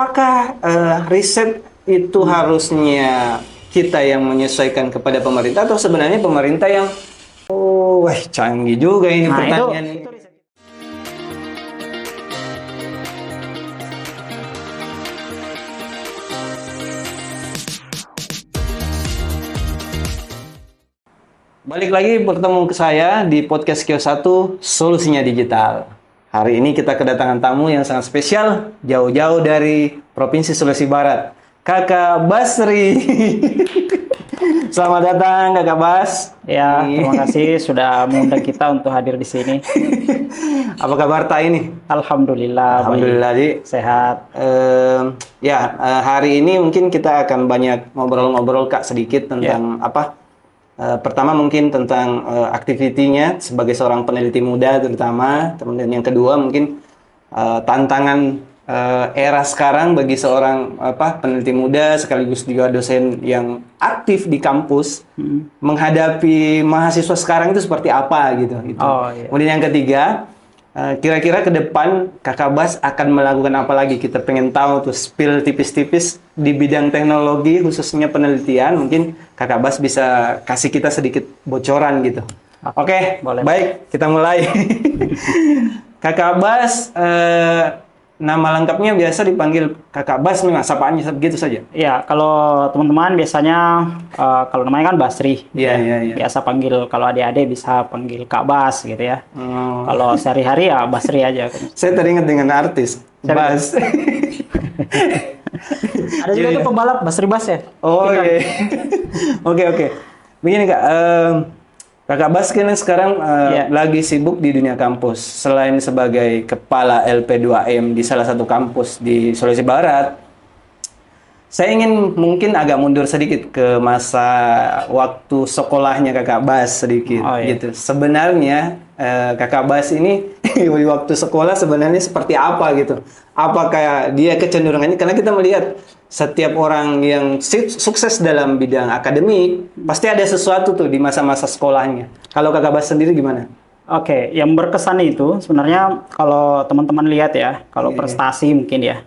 apakah riset itu harusnya kita yang menyesuaikan kepada pemerintah atau sebenarnya pemerintah yang wah canggih juga ini pertanyaan ini. Balik lagi bertemu ke saya di podcast Kios 1 Solusinya Digital. Hari ini kita kedatangan tamu yang sangat spesial, jauh-jauh dari Provinsi Sulawesi Barat, Kakak Basri. Selamat datang Kakak Bas. Ya, terima kasih sudah mengundang kita untuk hadir di sini. Apa kabar Tak ini? Alhamdulillah. Alhamdulillah, Di. Sehat. Hari ini mungkin kita akan banyak ngobrol-ngobrol Kak sedikit tentang pertama mungkin tentang aktivitinya sebagai seorang peneliti muda terutama, kemudian yang kedua mungkin tantangan era sekarang bagi seorang peneliti muda sekaligus juga dosen yang aktif di kampus menghadapi mahasiswa sekarang itu seperti apa gitu. Kemudian yang ketiga, kira-kira ke depan Kakak Bas akan melakukan apa lagi? Kita pengen tahu tuh spill tipis-tipis di bidang teknologi khususnya penelitian. Mungkin Kakak Bas bisa kasih kita sedikit bocoran gitu. Oke, boleh. Baik, kita mulai. Kakak Bas, nama lengkapnya biasa dipanggil Kakak Bas memang sapaannya begitu saja? Ya, kalau teman-teman biasanya kalau namanya kan Basri. Iya. Biasa panggil, kalau adik-adik bisa panggil Kak Bas gitu ya. Kalau sehari-hari ya Basri aja. Saya teringat dengan artis, Bas. Ada juga tuh pembalap, Basri Bas ya? Oh iya. Oke. Begini Kak, Kakak Bas kan sekarang lagi sibuk di dunia kampus. Selain sebagai kepala LP2M di salah satu kampus di Sulawesi Barat, saya ingin mungkin agak mundur sedikit ke masa waktu sekolahnya Kakak Bas sedikit gitu. Sebenarnya Kakak Bas ini di waktu sekolah sebenarnya seperti apa gitu? Apakah dia kecenderungannya, karena kita melihat setiap orang yang sukses dalam bidang akademik pasti ada sesuatu tuh di masa-masa sekolahnya. Kalau Kakak Bas sendiri gimana? Oke, yang berkesan itu sebenarnya kalau teman-teman lihat ya, kalau prestasi mungkin ya.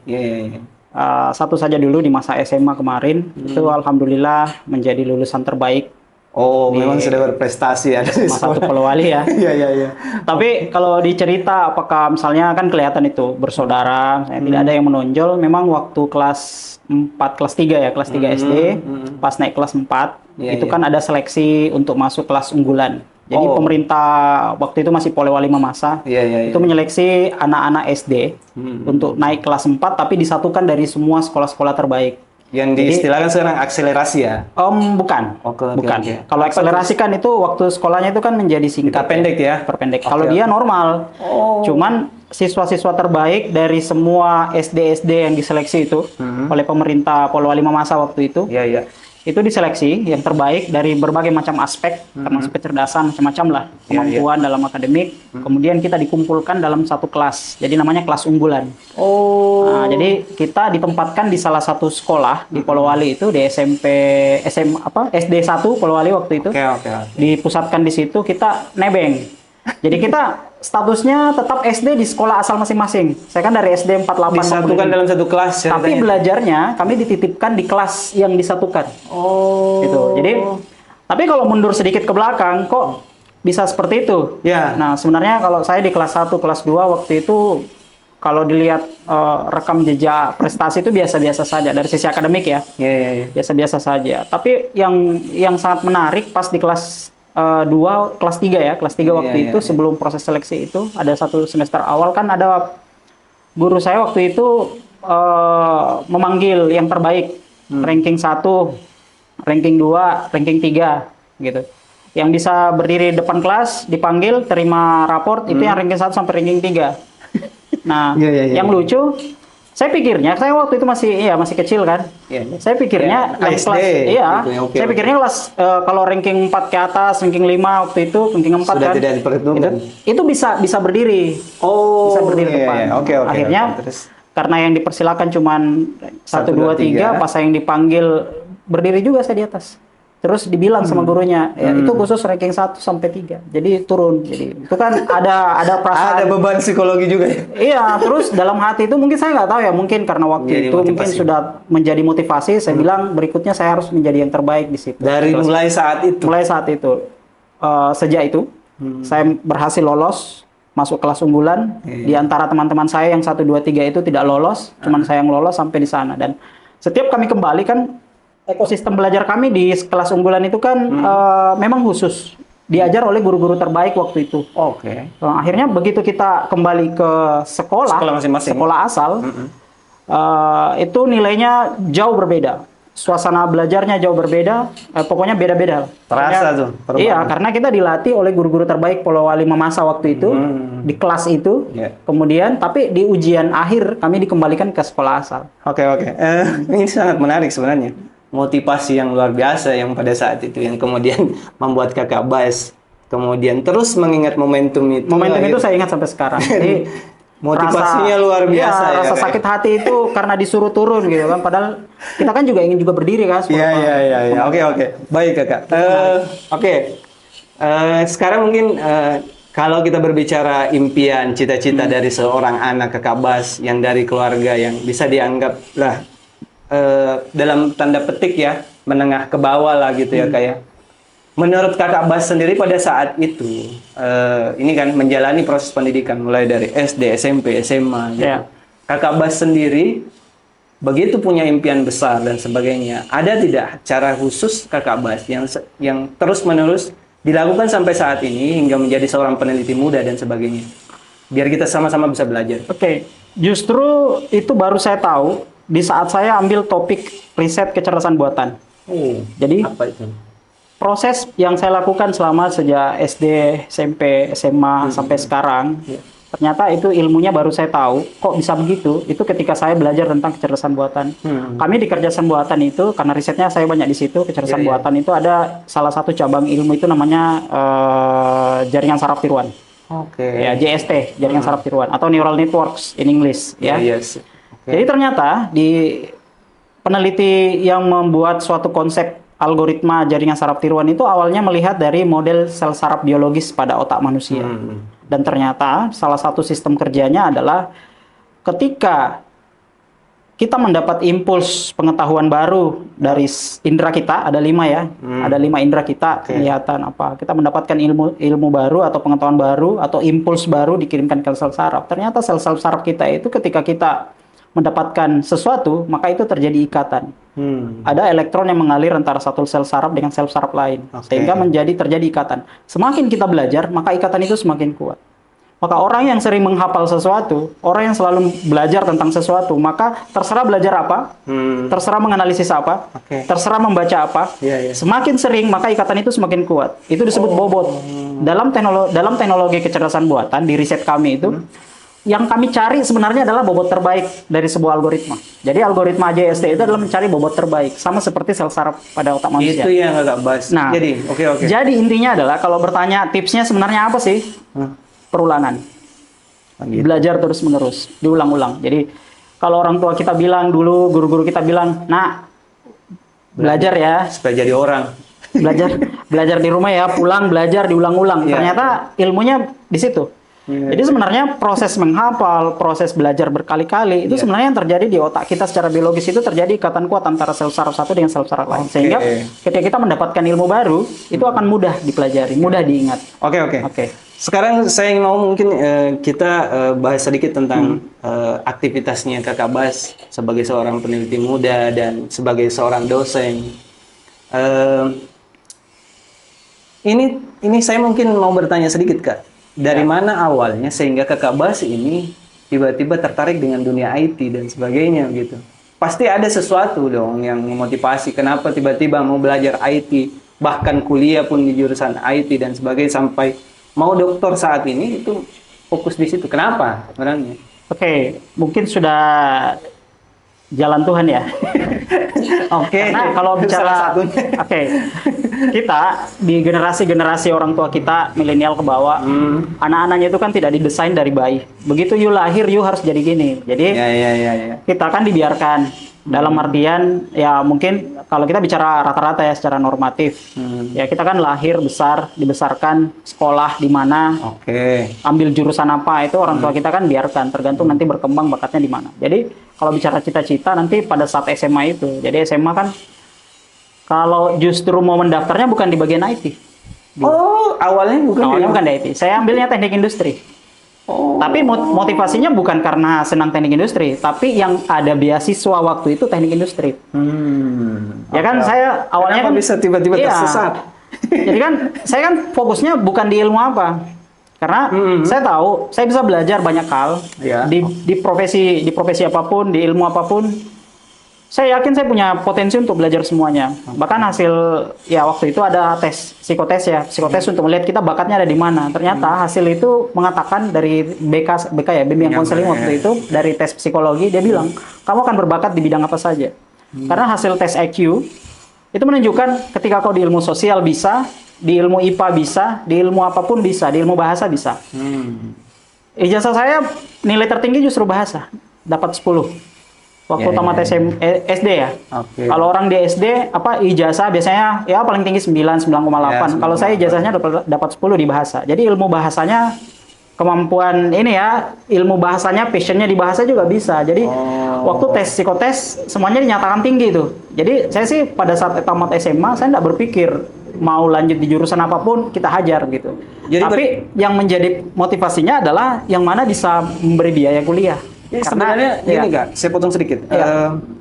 Satu saja dulu di masa SMA kemarin, itu alhamdulillah menjadi lulusan terbaik. Memang sudah berprestasi ya. Satu Polowali ya. Iya. Tapi kalau dicerita apakah misalnya kan kelihatan itu bersaudara, tidak ada yang menonjol. Memang waktu kelas 4, kelas 3 ya, kelas 3 SD, pas naik kelas 4, itu kan ada seleksi untuk masuk kelas unggulan. Jadi pemerintah waktu itu masih Polewali Mamasa, itu menyeleksi anak-anak SD untuk naik kelas 4, tapi disatukan dari semua sekolah-sekolah terbaik. Yang diistilahkan sekarang akselerasi ya? Bukan. Bukan. Kalau akselerasi kan itu waktu sekolahnya itu kan menjadi singkat. Pendek ya? Perpendek. Kalau dia normal. Cuman siswa-siswa terbaik dari semua SD-SD yang diseleksi itu oleh pemerintah Polewali Mamasa waktu itu. Iya. Itu diseleksi yang terbaik dari berbagai macam aspek, termasuk kecerdasan, macam-macam lah, kemampuan dalam akademik. Kemudian kita dikumpulkan dalam satu kelas, jadi namanya kelas unggulan. Nah, jadi kita ditempatkan di salah satu sekolah di Polowali itu, di SD 1 Polowali waktu itu. Dipusatkan di situ, kita nebeng. Jadi kita statusnya tetap SD di sekolah asal masing-masing. Saya kan dari SD 48. Disatukan dalam satu kelas. Tapi belajarnya kami dititipkan di kelas yang disatukan. Gitu. Jadi, tapi kalau mundur sedikit ke belakang, kok bisa seperti itu? Nah, sebenarnya kalau saya di kelas 1, kelas 2 waktu itu, kalau dilihat rekam jejak prestasi itu biasa-biasa saja dari sisi akademik ya. Biasa-biasa saja. Tapi yang sangat menarik pas di kelas 2, kelas 3 ya, kelas 3 waktu itu sebelum proses seleksi itu ada satu semester awal kan ada guru saya waktu itu memanggil yang terbaik, ranking 1, ranking 2, ranking 3 gitu. Yang bisa berdiri depan kelas dipanggil terima raport itu yang ranking 1 sampai ranking 3. Nah, yang lucu saya pikirnya, saya waktu itu masih kecil kan. Saya pikirnya kelas saya pikirnya kelas kalau ranking 4 ke atas, ranking 5 waktu itu, ranking 4 sudah kan. Tidak diperhitungkan. Itu bisa berdiri. Bisa berdiri depan. Akhirnya karena yang dipersilakan cuman 1 2 3, pas saya yang dipanggil berdiri juga saya di atas. terus dibilang sama gurunya, ya, itu khusus ranking 1 sampai 3. Jadi turun. Jadi itu kan ada perasaan. Ada beban psikologi juga ya. Iya, terus dalam hati itu mungkin saya nggak tahu ya, mungkin karena waktu Jadi itu motivasi. mungkin sudah menjadi motivasi. Saya bilang berikutnya saya harus menjadi yang terbaik di situ. Dari Terus, mulai saat itu. mulai saat itu, sejak itu saya berhasil lolos masuk kelas unggulan. Di antara teman-teman saya yang 1, 2, 3 itu tidak lolos, cuman saya yang lolos sampai di sana. Dan setiap kami kembali kan ekosistem belajar kami di kelas unggulan itu kan memang khusus diajar oleh guru-guru terbaik waktu itu. Oke. Akhirnya begitu kita kembali ke sekolah masing-masing. sekolah asal, itu nilainya jauh berbeda. Suasana belajarnya jauh berbeda, pokoknya beda-beda. Terasa tuh perubahan. Iya, karena kita dilatih oleh guru-guru terbaik Polowali Mamasa waktu itu, di kelas itu. Kemudian, tapi di ujian akhir kami dikembalikan ke sekolah asal. Oke. Ini sangat menarik sebenarnya. Motivasi yang luar biasa yang pada saat itu yang kemudian membuat Kakak Bas kemudian terus mengingat momentum itu. Momentum itu saya ingat sampai sekarang. Jadi motivasinya luar biasa ya. Rasa sakit hati itu karena disuruh turun gitu kan. Padahal kita kan juga ingin juga berdiri kan. Iya. Oke. Baik Kakak. Sekarang mungkin kalau kita berbicara impian, cita-cita dari seorang anak Kakak Bas yang dari keluarga yang bisa dianggap lah dalam tanda petik ya menengah ke bawah lah gitu ya kayak. Menurut Kakak Bas sendiri pada saat itu ini kan menjalani proses pendidikan mulai dari SD, SMP, SMA gitu. Kakak Bas sendiri begitu punya impian besar dan sebagainya. Ada tidak cara khusus Kakak Bas yang terus-menerus dilakukan sampai saat ini hingga menjadi seorang peneliti muda dan sebagainya? Biar kita sama-sama bisa belajar. Oke. Justru itu baru saya tahu di saat saya ambil topik riset kecerdasan buatan. Jadi apa itu? Proses yang saya lakukan selama sejak SD, SMP, SMA sampai sekarang, ternyata itu ilmunya baru saya tahu. Kok bisa begitu? Itu ketika saya belajar tentang kecerdasan buatan. Kami di kecerdasan buatan itu, karena risetnya saya banyak di situ, kecerdasan buatan itu ada salah satu cabang ilmu itu namanya jaringan saraf tiruan. Ya, JST, jaringan saraf tiruan atau neural networks in English. Jadi ternyata di peneliti yang membuat suatu konsep algoritma jaringan saraf tiruan itu awalnya melihat dari model sel saraf biologis pada otak manusia. Dan ternyata salah satu sistem kerjanya adalah ketika kita mendapat impuls pengetahuan baru dari indera kita, ada 5 ya, ada 5 indera kita, kelihatan apa, kita mendapatkan ilmu baru atau pengetahuan baru atau impuls baru dikirimkan ke sel saraf. Ternyata sel-sel saraf kita itu ketika kita mendapatkan sesuatu, maka itu terjadi ikatan. Ada elektron yang mengalir antara satu sel saraf dengan sel saraf lain, sehingga terjadi ikatan. Semakin kita belajar, maka ikatan itu semakin kuat. Maka orang yang sering menghafal sesuatu, orang yang selalu belajar tentang sesuatu, maka terserah belajar apa, terserah menganalisis apa, terserah membaca apa, semakin sering, maka ikatan itu semakin kuat. Itu disebut bobot. Dalam teknologi kecerdasan buatan, di riset kami itu, yang kami cari sebenarnya adalah bobot terbaik dari sebuah algoritma. Jadi algoritma JST itu adalah mencari bobot terbaik, sama seperti sel saraf pada otak manusia. Itu yang agak bahas. Nah, jadi intinya adalah kalau bertanya tipsnya sebenarnya apa sih? Perulangan. Belajar terus menerus, diulang-ulang. Jadi kalau orang tua kita bilang dulu, guru-guru kita bilang, "Nak, belajar ya supaya jadi orang." Belajar di rumah ya, pulang belajar diulang-ulang. Ternyata ilmunya di situ. Jadi sebenarnya proses menghafal, proses belajar berkali-kali itu sebenarnya yang terjadi di otak kita secara biologis itu terjadi ikatan kuat antara sel saraf satu dengan sel saraf lain. Sehingga ketika kita mendapatkan ilmu baru, itu akan mudah dipelajari, mudah diingat. Oke. Sekarang saya mau mungkin kita bahas sedikit tentang aktivitasnya Kakak Bas sebagai seorang peneliti muda dan sebagai seorang dosen. Ini saya mungkin mau bertanya sedikit Kak. Dari mana awalnya sehingga Kakak Bas ini tiba-tiba tertarik dengan dunia IT dan sebagainya gitu. Pasti ada sesuatu dong yang memotivasi kenapa tiba-tiba mau belajar IT, bahkan kuliah pun di jurusan IT dan sebagainya sampai mau doktor saat ini itu fokus di situ. Kenapa sebenarnya? Oke, mungkin sudah jalan Tuhan ya. Karena kalau bicara kita di generasi orang tua kita milenial ke bawah, anak-anaknya itu kan tidak didesain dari bayi. Begitu you lahir, you harus jadi gini. Jadi kita kan dibiarkan Dalam artian ya mungkin kalau kita bicara rata-rata ya secara normatif, ya kita kan lahir besar dibesarkan sekolah di mana, ambil jurusan apa itu orang tua kita kan biarkan, tergantung nanti berkembang bakatnya di mana. Jadi kalau bicara cita-cita nanti pada saat SMA itu, jadi SMA kan kalau justru mau mendaftarnya bukan di bagian IT. Oh, awalnya bukan di IT. Saya ambilnya teknik industri. Tapi motivasinya bukan karena senang teknik industri, tapi yang ada beasiswa waktu itu teknik industri. Ya kan saya awalnya kan bisa tiba-tiba tersesat. Jadi kan saya kan fokusnya bukan di ilmu apa. Karena saya tahu saya bisa belajar banyak hal di profesi apapun, di ilmu apapun. Saya yakin saya punya potensi untuk belajar semuanya. Bahkan hasil ya waktu itu ada tes psikotes untuk melihat kita bakatnya ada di mana. Ternyata hasil itu mengatakan dari BK ya, bimbingan konseling waktu itu dari tes psikologi dia bilang kamu akan berbakat di bidang apa saja. Karena hasil tes IQ itu menunjukkan ketika kau di ilmu sosial bisa, di ilmu IPA bisa, di ilmu apapun bisa, di ilmu bahasa bisa. Ijazah saya nilai tertinggi justru bahasa, dapat 10. Waktu tamat SD ya. Kalau orang di SD ijazah biasanya ya paling tinggi 9, 9,8. Kalau saya ijazahnya dapat 10 di bahasa. Jadi ilmu bahasanya kemampuan ini ya, ilmu bahasanya passionnya di bahasa juga bisa. Jadi waktu tes psikotes semuanya dinyatakan tinggi tuh. Jadi saya sih pada saat tamat SMA saya enggak berpikir mau lanjut di jurusan apapun kita hajar gitu. Jadi tapi yang menjadi motivasinya adalah yang mana bisa memberi biaya kuliah. Ya, sebenarnya gini Kak, saya potong sedikit.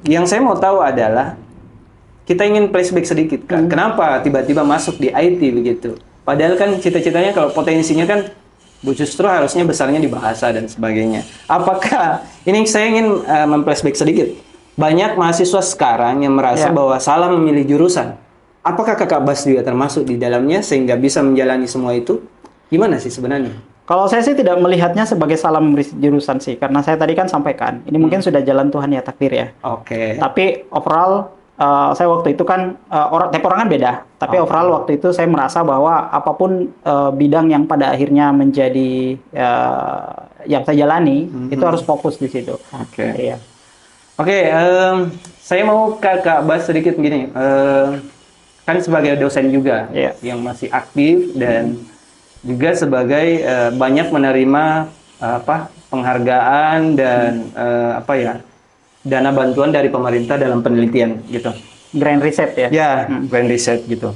Yang saya mau tahu adalah kita ingin flashback sedikit Kak. Kenapa tiba-tiba masuk di IT begitu? Padahal kan cita-citanya kalau potensinya kan justru harusnya besarnya di bahasa dan sebagainya. Apakah ini saya ingin memflashback sedikit. Banyak mahasiswa sekarang yang merasa bahwa salah memilih jurusan. Apakah Kakak Bas juga termasuk di dalamnya sehingga bisa menjalani semua itu? Gimana sih sebenarnya? Kalau saya sih tidak melihatnya sebagai salah memilih jurusan sih, karena saya tadi kan sampaikan, ini mungkin sudah jalan Tuhan ya, takdir ya. Tapi overall, saya waktu itu kan, tiap orang kan beda, tapi overall waktu itu saya merasa bahwa apapun bidang yang pada akhirnya menjadi yang saya jalani, itu harus fokus di situ. Saya mau Kak Bas sedikit begini, kan sebagai dosen juga, yang masih aktif dan juga sebagai banyak menerima penghargaan dan dana bantuan dari pemerintah dalam penelitian gitu. Grand Reset ya? Ya, Grand Reset gitu.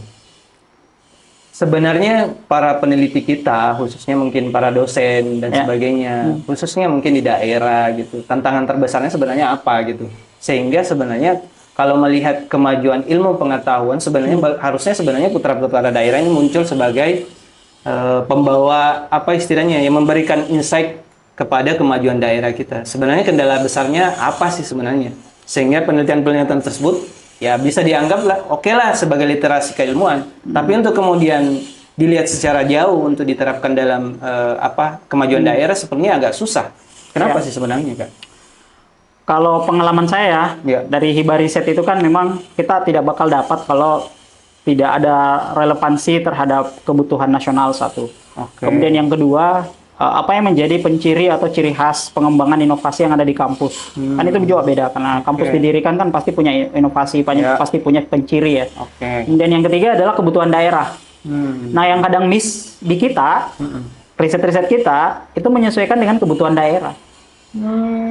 Sebenarnya para peneliti kita, khususnya mungkin para dosen dan sebagainya, khususnya mungkin di daerah gitu, tantangan terbesarnya sebenarnya apa gitu. Sehingga sebenarnya kalau melihat kemajuan ilmu pengetahuan, harusnya putra-putra daerah ini muncul sebagai pembawa istilahnya yang memberikan insight kepada kemajuan daerah kita. Sebenarnya kendala besarnya apa sih sebenarnya? Sehingga penelitian-penelitian tersebut ya bisa dianggap lah sebagai literasi keilmuan. Tapi untuk kemudian dilihat secara jauh untuk diterapkan dalam kemajuan daerah sepertinya agak susah. Kenapa sih sebenarnya Kak? Kalau pengalaman saya dari Hibah Riset itu kan memang kita tidak bakal dapat kalau tidak ada relevansi terhadap kebutuhan nasional satu. Kemudian yang kedua, apa yang menjadi penciri atau ciri khas pengembangan inovasi yang ada di kampus. Kan itu juga beda, karena kampus didirikan kan pasti punya inovasi, pasti punya penciri ya. Kemudian yang ketiga adalah kebutuhan daerah. Nah yang kadang miss di kita, riset-riset kita, itu menyesuaikan dengan kebutuhan daerah.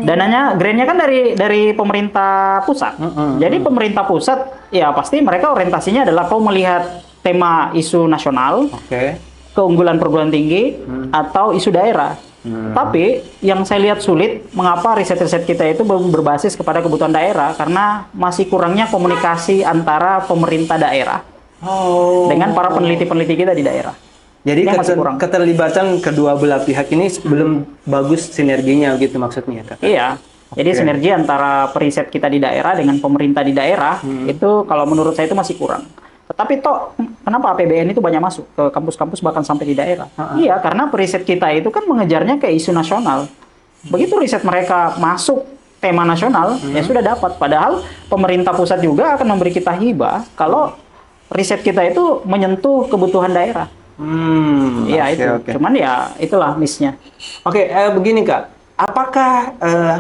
Dananya, grant-nya kan dari pemerintah pusat. Jadi pemerintah pusat ya pasti mereka orientasinya adalah kau melihat tema isu nasional, keunggulan perguruan tinggi atau isu daerah. Tapi yang saya lihat sulit mengapa riset-riset kita itu berbasis kepada kebutuhan daerah, karena masih kurangnya komunikasi antara pemerintah daerah dengan para peneliti-peneliti kita di daerah. Jadi keterlibatan kedua belah pihak ini belum bagus sinerginya gitu maksudnya Kak? Iya. Jadi sinergi antara periset kita di daerah dengan pemerintah di daerah itu kalau menurut saya itu masih kurang. Tetapi kenapa APBN itu banyak masuk ke kampus-kampus bahkan sampai di daerah? Iya, karena periset kita itu kan mengejarnya ke isu nasional. Begitu riset mereka masuk tema nasional, ya sudah dapat. Padahal pemerintah pusat juga akan memberi kita hibah kalau riset kita itu menyentuh kebutuhan daerah. Cuman ya itulah miss-nya. Begini Kak, apakah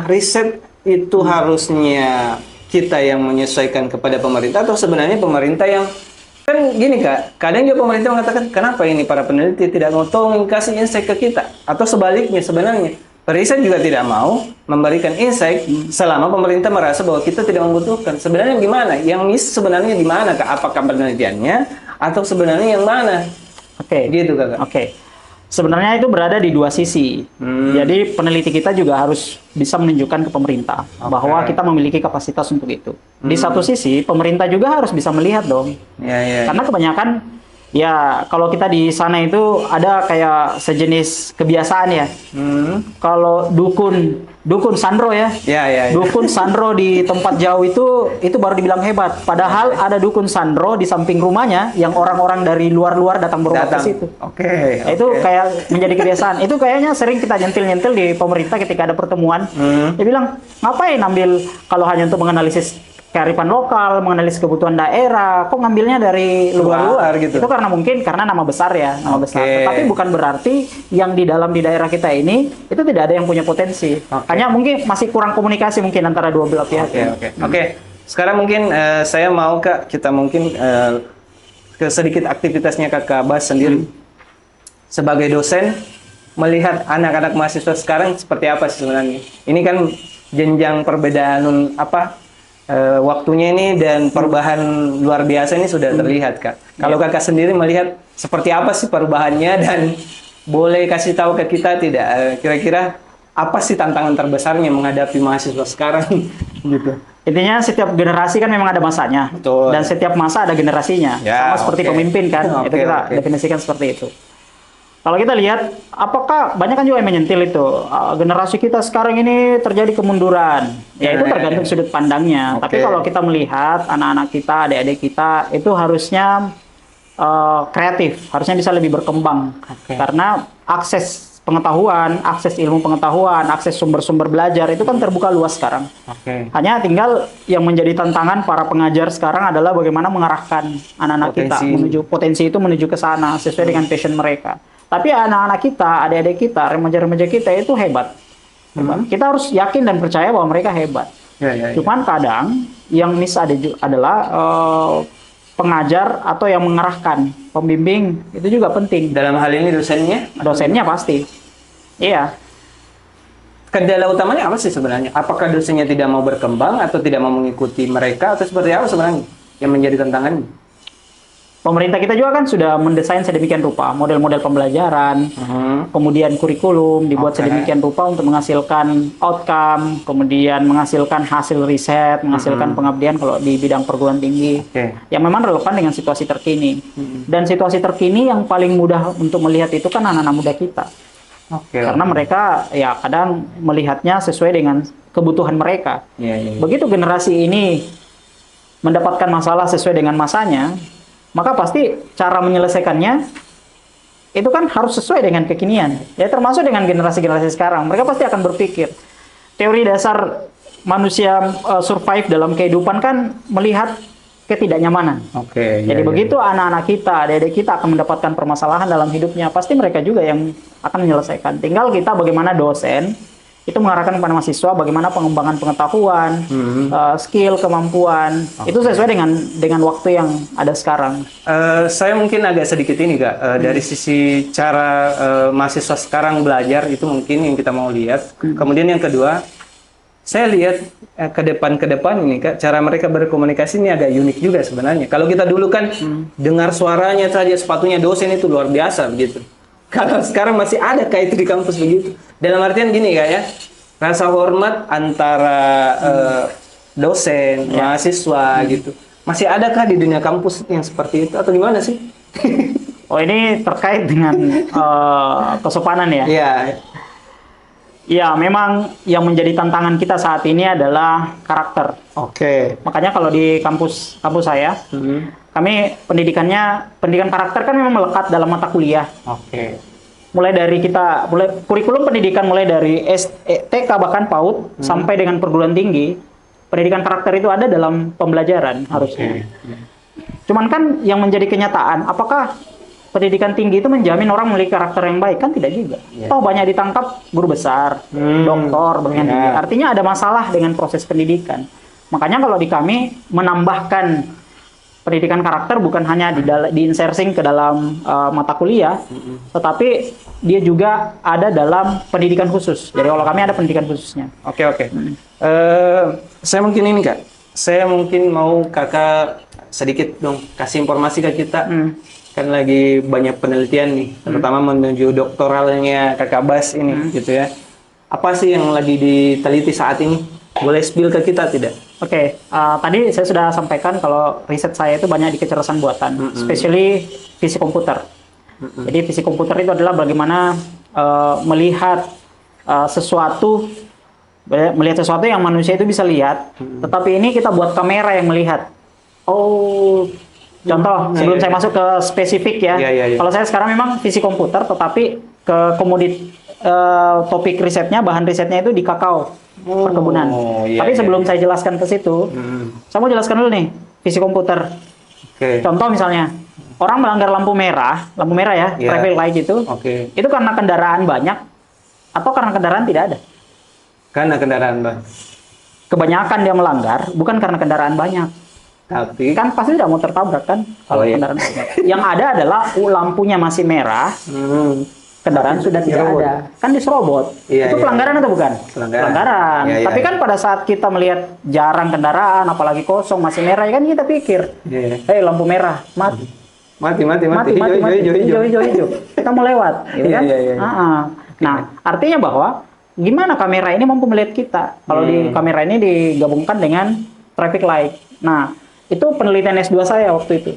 riset itu harusnya kita yang menyesuaikan kepada pemerintah atau sebenarnya pemerintah yang kan gini Kak, kadang juga pemerintah mengatakan kenapa ini para peneliti tidak mau tolong kasih insight ke kita atau sebaliknya sebenarnya periset juga tidak mau memberikan insight selama pemerintah merasa bahwa kita tidak membutuhkan. Sebenarnya gimana? Yang miss sebenarnya di mana Kak? Apakah penelitiannya atau sebenarnya yang mana? Oke. Gitu Kak. Oke. Sebenarnya itu berada di dua sisi. Jadi peneliti kita juga harus bisa menunjukkan ke pemerintah bahwa kita memiliki kapasitas untuk itu. Di satu sisi, pemerintah juga harus bisa melihat dong. Karena kebanyakan, ya kalau kita di sana itu ada kayak sejenis kebiasaan ya. Kalau dukun Sandro ya. Dukun Sandro di tempat jauh itu baru dibilang hebat. Padahal ada dukun Sandro di samping rumahnya yang orang-orang dari luar-luar datang berobat ke situ. Itu kayak menjadi kebiasaan. Itu kayaknya sering kita nyentil-nyentil di pemerintah ketika ada pertemuan. Dia bilang, ngapain ambil kalau hanya untuk menganalisis kearifan lokal, menganalisis kebutuhan daerah, kok ngambilnya dari luar gitu. Itu karena nama besar ya, nama besar. Tetapi bukan berarti yang di daerah kita ini itu tidak ada yang punya potensi. Hanya mungkin masih kurang komunikasi mungkin antara dua belah pihak. Oke. Sekarang mungkin saya mau Kak, kita mungkin ke sedikit aktivitasnya Kakak Bas sendiri. Sebagai dosen, melihat anak-anak mahasiswa sekarang seperti apa sih sebenarnya? Ini kan jenjang perbedaan waktunya ini dan perubahan luar biasa ini sudah terlihat Kak. Kalau Kakak sendiri melihat seperti apa sih perubahannya dan boleh kasih tahu ke kita tidak kira-kira apa sih tantangan terbesarnya menghadapi mahasiswa sekarang gitu. Intinya setiap generasi kan memang ada masanya. Betul. Dan setiap masa ada generasinya. Sama seperti pemimpin kan. Itu kita definisikan seperti itu. Kalau kita lihat, apakah banyak kan juga yang menyentil itu generasi kita sekarang ini terjadi kemunduran, ya itu tergantung sudut pandangnya. Tapi kalau kita melihat anak-anak kita, adik-adik kita itu harusnya kreatif, harusnya bisa lebih berkembang karena akses pengetahuan, akses ilmu pengetahuan, akses sumber-sumber belajar itu kan terbuka luas sekarang. Hanya tinggal yang menjadi tantangan para pengajar sekarang adalah bagaimana mengarahkan anak-anak kita menuju potensi itu menuju ke sana sesuai dengan passion mereka. Tapi anak-anak kita, adik-adik kita, remaja-remaja kita itu hebat. Kita harus yakin dan percaya bahwa mereka hebat. Cuman kadang yang miss adalah pengajar atau yang mengarahkan, pembimbing, itu juga penting. Dalam hal ini dosennya? Dosennya pasti. Iya. Kendala utamanya apa sih sebenarnya? Apakah dosennya tidak mau berkembang atau tidak mau mengikuti mereka atau seperti apa sebenarnya yang menjadi tantangannya? Pemerintah kita juga kan sudah mendesain sedemikian rupa model-model pembelajaran, kemudian kurikulum dibuat sedemikian rupa untuk menghasilkan outcome, kemudian menghasilkan hasil riset, menghasilkan pengabdian kalau di bidang perguruan tinggi, yang memang relevan dengan situasi terkini. Dan situasi terkini yang paling mudah untuk melihat itu kan anak-anak muda kita, karena mereka ya kadang melihatnya sesuai dengan kebutuhan mereka. Begitu generasi ini mendapatkan masalah sesuai dengan masanya, maka pasti cara menyelesaikannya itu kan harus sesuai dengan kekinian. Ya termasuk dengan generasi-generasi sekarang. Mereka pasti akan berpikir. Teori dasar manusia survive dalam kehidupan kan melihat ketidaknyamanan. Jadi begitu anak-anak kita, adik-adik kita akan mendapatkan permasalahan dalam hidupnya, pasti mereka juga yang akan menyelesaikan. Tinggal kita bagaimana dosen itu mengarahkan kepada mahasiswa bagaimana pengembangan pengetahuan, skill, kemampuan, itu sesuai dengan waktu yang ada sekarang. Saya mungkin agak sedikit ini Kak, dari sisi cara mahasiswa sekarang belajar itu mungkin yang kita mau lihat. Kemudian yang kedua, saya lihat ke depan ini Kak, cara mereka berkomunikasi ini agak unik juga sebenarnya. Kalau kita dulu kan dengar suaranya saja sepatunya dosen itu luar biasa begitu. Kalau sekarang masih ada kayak itu di kampus begitu. Dalam artian gini Kak ya, rasa hormat antara dosen, mahasiswa gitu. Masih adakah di dunia kampus yang seperti itu atau gimana sih? Oh ini terkait dengan kesopanan ya? Iya. Ya memang yang menjadi tantangan kita saat ini adalah karakter. Makanya kalau di kampus saya, kami pendidikan karakter kan memang melekat dalam mata kuliah. Mulai dari kurikulum pendidikan mulai dari TK bahkan PAUD sampai dengan perguruan tinggi, pendidikan karakter itu ada dalam pembelajaran harusnya. Cuman kan yang menjadi kenyataan, apakah pendidikan tinggi itu menjamin orang memiliki karakter yang baik? Kan tidak juga. Toh banyak ditangkap guru besar, doktor, artinya ada masalah dengan proses pendidikan. Makanya kalau di kami menambahkan pendidikan karakter bukan hanya diinsersing ke dalam mata kuliah, tetapi dia juga ada dalam pendidikan khusus. Jadi kalau kami ada pendidikan khususnya. Oke. Saya mungkin ini Kak, saya mungkin mau Kakak sedikit dong kasih informasi ke kita. Kan lagi banyak penelitian nih, terutama menuju doktoralnya Kakak Bas ini, gitu ya. Apa sih yang lagi diteliti saat ini? Boleh spill ke kita tidak? Oke, tadi saya sudah sampaikan kalau riset saya itu banyak di kecerdasan buatan, especially fisik komputer. Jadi fisik komputer itu adalah bagaimana melihat sesuatu yang manusia itu bisa lihat, tetapi ini kita buat kamera yang melihat. Contoh, sebelum saya masuk ke spesifik ya. Kalau saya sekarang memang fisik komputer, tetapi ke topik risetnya, bahan risetnya itu di kakao perkebunan. Tapi sebelum saya jelaskan ke situ, saya mau jelaskan dulu nih fisik komputer. Contoh misalnya, orang melanggar lampu merah ya, traffic light itu karena kendaraan banyak atau karena kendaraan tidak ada? Karena kendaraan banyak. Kebanyakan dia melanggar bukan karena kendaraan banyak. Tapi kan pasti tidak mau tertabrak kan kalau kendaraan banyak. Yang ada adalah lampunya masih merah. Kendaraan sudah tidak ada, kan diserobot. Itu pelanggaran atau bukan? Pelanggaran. Tapi kan pada saat kita melihat jarang kendaraan, apalagi kosong masih merah, kan kita pikir, hei lampu merah, mati. Hijau. Kita mau lewat, gitu kan? Nah, artinya bahwa gimana kamera ini mampu melihat kita? Kalau di kamera ini digabungkan dengan traffic light. Nah, itu penelitian S2 saya waktu itu.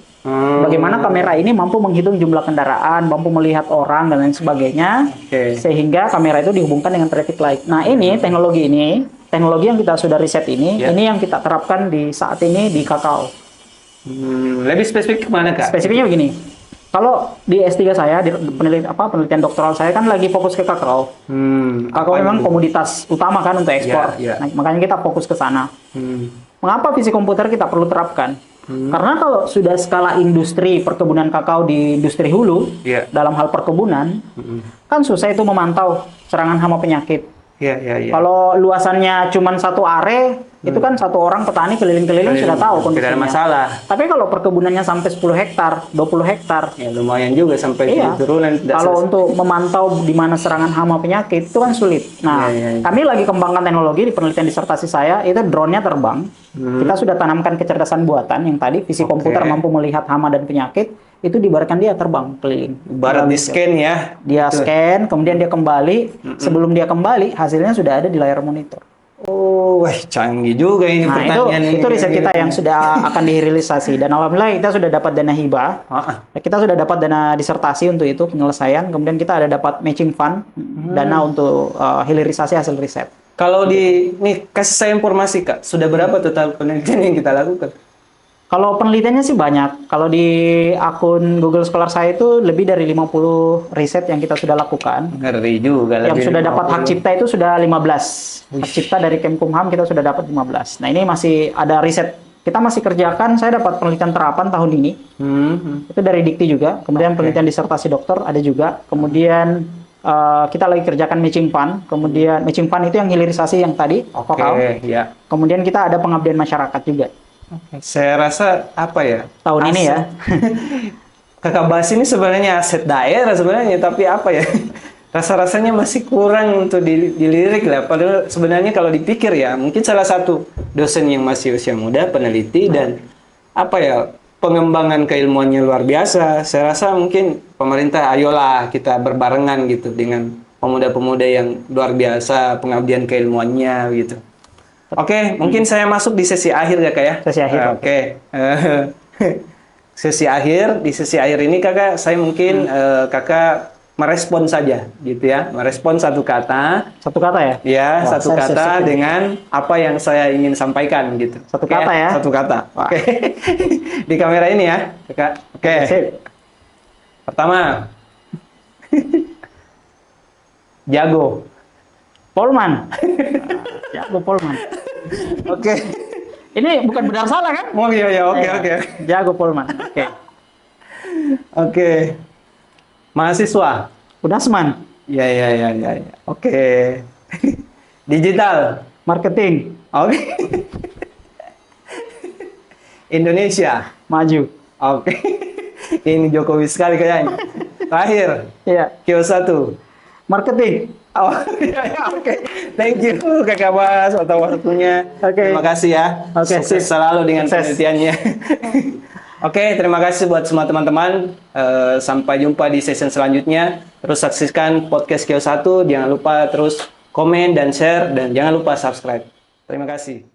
Bagaimana kamera ini mampu menghitung jumlah kendaraan, mampu melihat orang dan lain sebagainya, sehingga kamera itu dihubungkan dengan traffic light. Nah, teknologi yang kita sudah riset ini yang kita terapkan di saat ini di kakao. Lebih spesifik kemana Kak? Spesifiknya begini, kalau di S3 saya, di penelitian doktoral saya kan lagi fokus ke kakao. Kakao memang komoditas utama kan untuk ekspor. Nah, makanya kita fokus ke sana. Mengapa fisik komputer kita perlu terapkan? Karena kalau sudah skala industri perkebunan kakao di industri hulu, dalam hal perkebunan, kan susah itu memantau serangan hama penyakit. Kalau luasannya cuma satu are, itu kan satu orang petani keliling-keliling sudah tahu kondisinya. Tidak ada masalah. Tapi kalau perkebunannya sampai 10 hektar, 20 hektar, ya lumayan juga sampai turunan. Kalau untuk memantau di mana serangan hama penyakit itu kan sulit. Nah, kami lagi kembangkan teknologi di penelitian disertasi saya, itu drone-nya terbang. Kita sudah tanamkan kecerdasan buatan yang tadi fisik komputer mampu melihat hama dan penyakit, itu dibiarkan dia terbang keliling. Barat di scan ya. Dia scan, kemudian dia kembali. Sebelum dia kembali, hasilnya sudah ada di layar monitor. Wah, canggih juga ini pertanyaan itu riset kita yang sudah akan dirilisasi, dan alhamdulillah kita sudah dapat dana hibah. Kita sudah dapat dana disertasi untuk itu penyelesaian, kemudian kita ada dapat matching fund, dana untuk hilirisasi hasil riset. Kalau kasih saya informasi Kak, sudah berapa total penelitian yang kita lakukan? Kalau penelitiannya sih banyak. Kalau di akun Google Scholar saya itu lebih dari 50 riset yang kita sudah lakukan. Ngeri juga. Yang sudah dapat hak cipta itu sudah 15. Hak cipta dari Kemkumham kita sudah dapat 15. Nah, ini masih ada riset. Kita masih kerjakan, saya dapat penelitian terapan tahun ini. Itu dari Dikti juga. Kemudian penelitian disertasi dokter ada juga. Kemudian kita lagi kerjakan matching fund. Kemudian matching fund itu yang hilirisasi yang tadi. Kemudian kita ada pengabdian masyarakat juga. Saya rasa tahun ini ya Kakak Bas ini sebenarnya aset daerah sebenarnya, tapi rasa-rasanya masih kurang untuk dilirik lah. Padahal sebenarnya kalau dipikir ya, mungkin salah satu dosen yang masih usia muda, peneliti, dan pengembangan keilmuannya luar biasa. Saya rasa mungkin pemerintah, ayolah kita berbarengan gitu dengan pemuda-pemuda yang luar biasa pengabdian keilmuannya gitu. Oke, mungkin saya masuk di sesi akhir ya Kak ya? Sesi akhir. Sesi akhir, di sesi akhir ini Kakak, saya mungkin Kakak merespon saja gitu ya. Merespon satu kata. Satu kata ya? Ya, satu kata dengan apa yang saya ingin sampaikan gitu. Satu kata ya? Satu kata. Oke. Di kamera ini ya Kakak. Oke. Pertama. Jago. Polman. Jago Polman. Oke. Ini bukan benar salah kan? Oh iya, oke. Jago Polman. Oke. Mahasiswa. Udasman. Ya. Oke. Digital. Marketing. Oke. Indonesia maju. Oke. Ini Jokowi sekali kayaknya. Terakhir. Iya. Q1. Marketing. Oh, iya, oke. Thank you Kakak Bas atas waktunya. Terima kasih ya. Sukses selalu dengan penelitiannya. Oke, terima kasih buat semua teman-teman. Sampai jumpa di session selanjutnya. Terus saksikan podcast Q1. Jangan lupa terus komen dan share dan jangan lupa subscribe. Terima kasih.